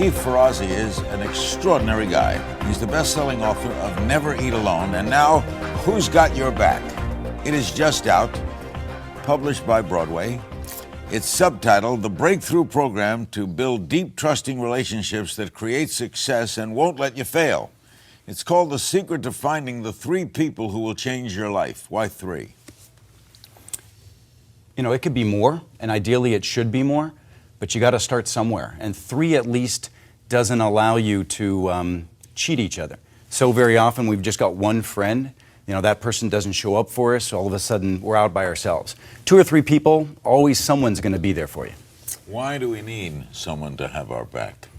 Keith Ferrazzi is an extraordinary guy. He's the best-selling author of Never Eat Alone, and now, Who's Got Your Back? It is just out, published by Broadway. It's subtitled, The Breakthrough Program to Build Deep, Trusting Relationships That Create Success and Won't Let You Fail. It's called The Secret to Finding the 3 People Who Will Change Your Life. Why 3? You know, it could be more, and ideally it should be more, but you got to start somewhere. And 3 at least doesn't allow you to cheat each other. So very often we've just got one friend, you know, that person doesn't show up for us, so all of a sudden we're out by ourselves. 2 or 3 people, always someone's going to be there for you. Why do we need someone to have our back?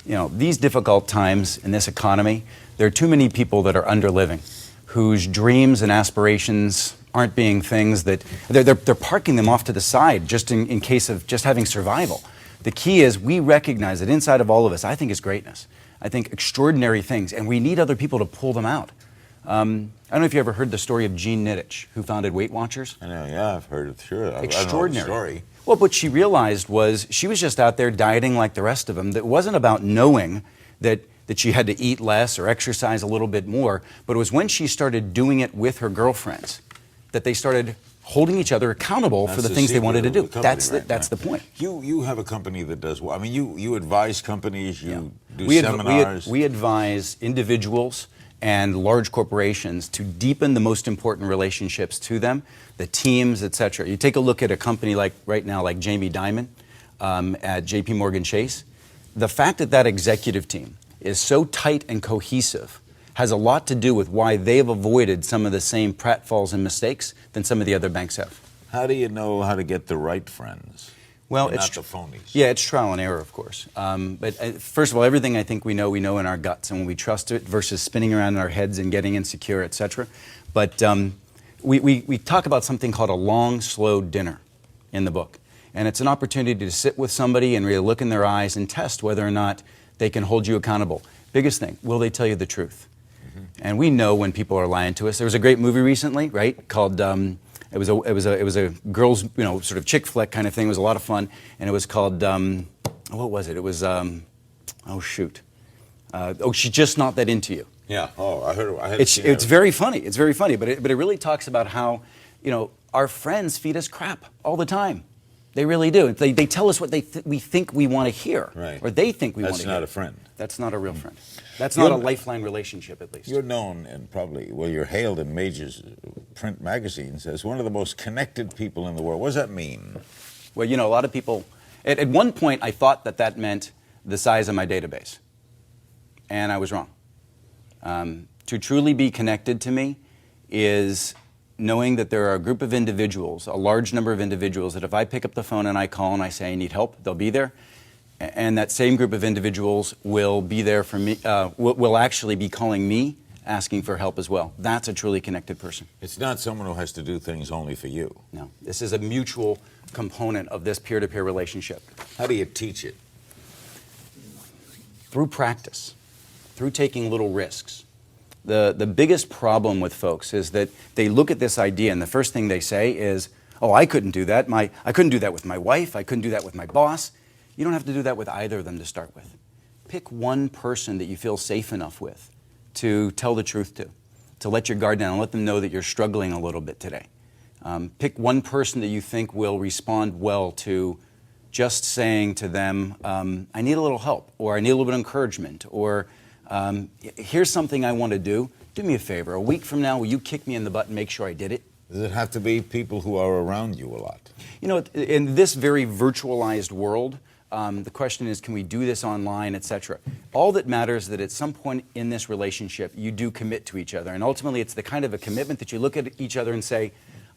You know, these difficult times in this economy, there are too many people that are underliving, whose dreams and aspirations aren't being things that, they're parking them off to the side just in case of just having survival. The key is we recognize that inside of all of us, I think, is greatness. I think extraordinary things, and we need other people to pull them out. I don't know if you ever heard the story of Jean Nidich, who founded Weight Watchers. I know, yeah, I've heard it, sure. Extraordinary. I know the story. Well, what she realized was she was just out there dieting like the rest of them. That wasn't about knowing that she had to eat less or exercise a little bit more, but it was when she started doing it with her girlfriends that they started holding each other accountable for the things they wanted to do. That's the point. You have a company that does well. I mean, you advise companies, you do seminars. We advise individuals and large corporations to deepen the most important relationships to them, the teams, etc. You take a look at a company like right now, like Jamie Dimon at JP Morgan Chase. The fact that that executive team is so tight and cohesive has a lot to do with why they've avoided some of the same pratfalls and mistakes than some of the other banks have. How do you know how to get the right friends? Well, it's not the phonies. Yeah, it's trial and error, of course. But first of all, everything I think we know in our guts, and when we trust it versus spinning around in our heads and getting insecure, etc. But we talk about something called a long, slow dinner in the book. And it's an opportunity to sit with somebody and really look in their eyes and test whether or not they can hold you accountable. Biggest thing, will they tell you the truth? And we know when people are lying to us. There was a great movie recently, right, called it was a girls, you know, sort of chick flick kind of thing. It was a lot of fun, and it was called what was it? It was oh shoot, She's Just Not That Into You. Yeah. Oh, I heard. It's very funny. It's very funny, but it really talks about how, you know, our friends feed us crap all the time. They really do. They tell us what we think we want to hear, right, or they think we want to hear. That's not a friend. That's not a real friend. That's not a lifeline relationship, at least. You're known and probably, well, you're hailed in major print magazines as one of the most connected people in the world. What does that mean? Well, you know, a lot of people, at one point I thought that meant the size of my database. And I was wrong. To truly be connected to me is knowing that there are a group of individuals, a large number of individuals, that if I pick up the phone and I call and I say I need help, they'll be there. And that same group of individuals will be there for me, will actually be calling me, asking for help as well. That's a truly connected person. It's not someone who has to do things only for you. No, this is a mutual component of this peer-to-peer relationship. How do you teach it? Through practice, through taking little risks. The biggest problem with folks is that they look at this idea and the first thing they say is, oh, I couldn't do that. I couldn't do that with my wife. I couldn't do that with my boss. You don't have to do that with either of them to start with. Pick one person that you feel safe enough with to tell the truth to let your guard down and let them know that you're struggling a little bit today. Pick one person that you think will respond well to just saying to them, I need a little help, or I need a little bit of encouragement, or here's something I want to do. Do me a favor. A week from now, will you kick me in the butt and make sure I did it? Does it have to be people who are around you a lot? You know, in this very virtualized world, the question is, can we do this online, etc.? All that matters is that at some point in this relationship, you do commit to each other. And ultimately, it's the kind of a commitment that you look at each other and say,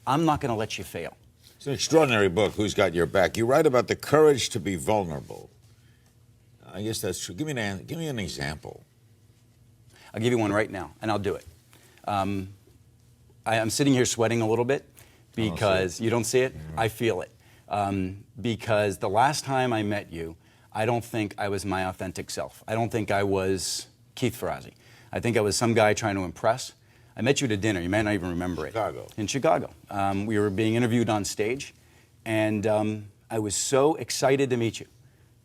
I'm not going to let you fail. It's an extraordinary book, Who's Got Your Back? You write about the courage to be vulnerable. I guess that's true. Give me an example. I'll give you one right now, and I'll do it. I'm sitting here sweating a little bit because you don't see it? Mm-hmm. I feel it. Because the last time I met you, I don't think I was my authentic self. I don't think I was Keith Ferrazzi. I think I was some guy trying to impress. I met you at a dinner. You may not even remember it. In Chicago. We were being interviewed on stage, and I was so excited to meet you.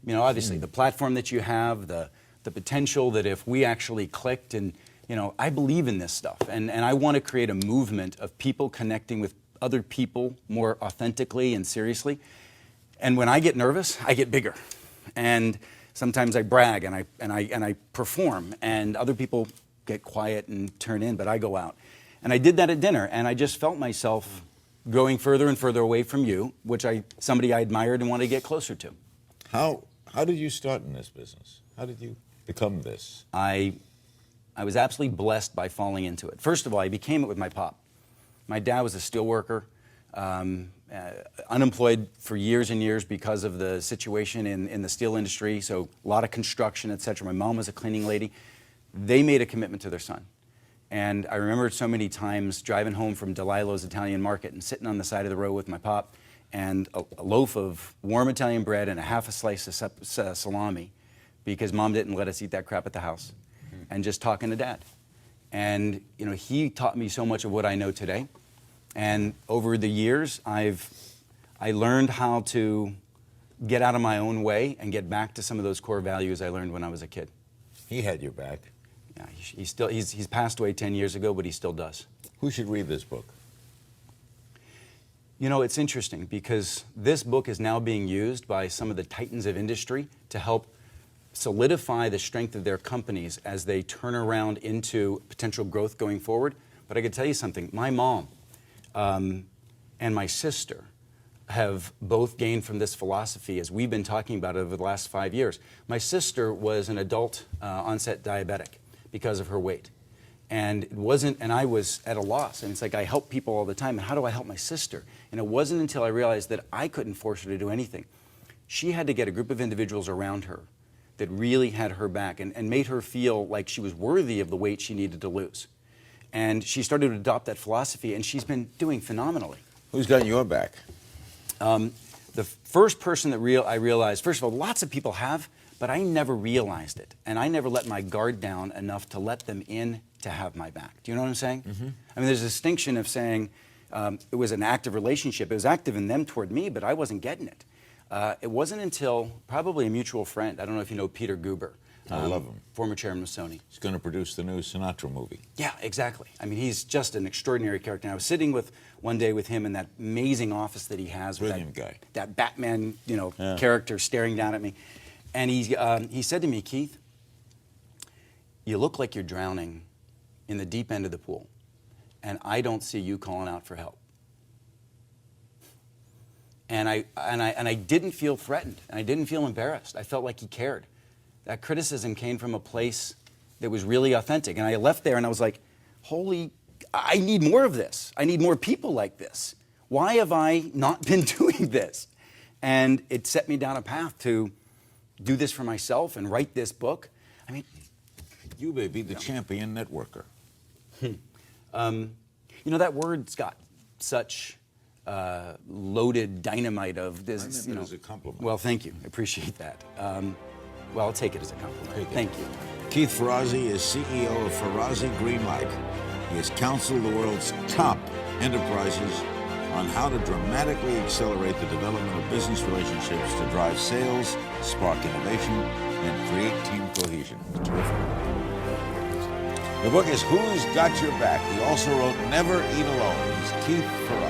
You know, obviously the platform that you have, the potential that if we actually clicked, and you know, I believe in this stuff, and I want to create a movement of people connecting with other people more authentically and seriously. And when I get nervous, I get bigger, and sometimes I brag and I perform, and other people get quiet and turn in, but I go out. And I did that at dinner, and I just felt myself going further and further away from you, which somebody I admired and wanted to get closer to. How did you start in this business? How did you become this? I was absolutely blessed by falling into it. First of all, I became it with my pop. My dad was a steel worker, unemployed for years and years because of the situation in the steel industry, so a lot of construction, etc. My mom was a cleaning lady. They made a commitment to their son. And I remember so many times driving home from Delillo's Italian Market and sitting on the side of the road with my pop and a loaf of warm Italian bread and a half a slice of salami, because Mom didn't let us eat that crap at the house, and just talking to Dad. And you know, he taught me so much of what I know today. And over the years, I learned how to get out of my own way and get back to some of those core values I learned when I was a kid. He had your back. Yeah, he's passed away 10 years ago, but he still does. Who should read this book? You know, it's interesting because this book is now being used by some of the titans of industry to help solidify the strength of their companies as they turn around into potential growth going forward. But I can tell you something, my mom and my sister have both gained from this philosophy as we've been talking about it over the last 5 years. My sister was an adult onset diabetic because of her weight. And it wasn't, and I was at a loss. And it's like I help people all the time, and how do I help my sister? And it wasn't until I realized that I couldn't force her to do anything. She had to get a group of individuals around her that really had her back and made her feel like she was worthy of the weight she needed to lose. And she started to adopt that philosophy, and she's been doing phenomenally. Who's got your back? The first person that I realized, first of all, lots of people have, but I never realized it. And I never let my guard down enough to let them in to have my back. Do you know what I'm saying? Mm-hmm. I mean, there's a distinction of saying it was an active relationship. It was active in them toward me, but I wasn't getting it. It wasn't until probably a mutual friend. I don't know if you know Peter Guber. I love him. Former chairman of Sony. He's going to produce the new Sinatra movie. Yeah, exactly. I mean, he's just an extraordinary character. And I was sitting one day with him in that amazing office that he has. Brilliant guy. That Batman, character staring down at me. And he said to me, Keith, you look like you're drowning in the deep end of the pool, and I don't see you calling out for help. And I didn't feel threatened, and I didn't feel embarrassed. I felt like he cared. That criticism came from a place that was really authentic. And I left there and I was like, I need more of this. I need more people like this. Why have I not been doing this? And it set me down a path to do this for myself and write this book. I mean, you may be the champion networker. That word's got such loaded dynamite of this. I meant it as a compliment. Well, thank you. I appreciate that. Well, I'll take it as a compliment. Thank you. Keith Ferrazzi is CEO of Ferrazzi Greenlight. He has counseled the world's top enterprises on how to dramatically accelerate the development of business relationships to drive sales, spark innovation, and create team cohesion. Terrific. The book is Who's Got Your Back? He also wrote Never Eat Alone. He's Keith Ferrazzi.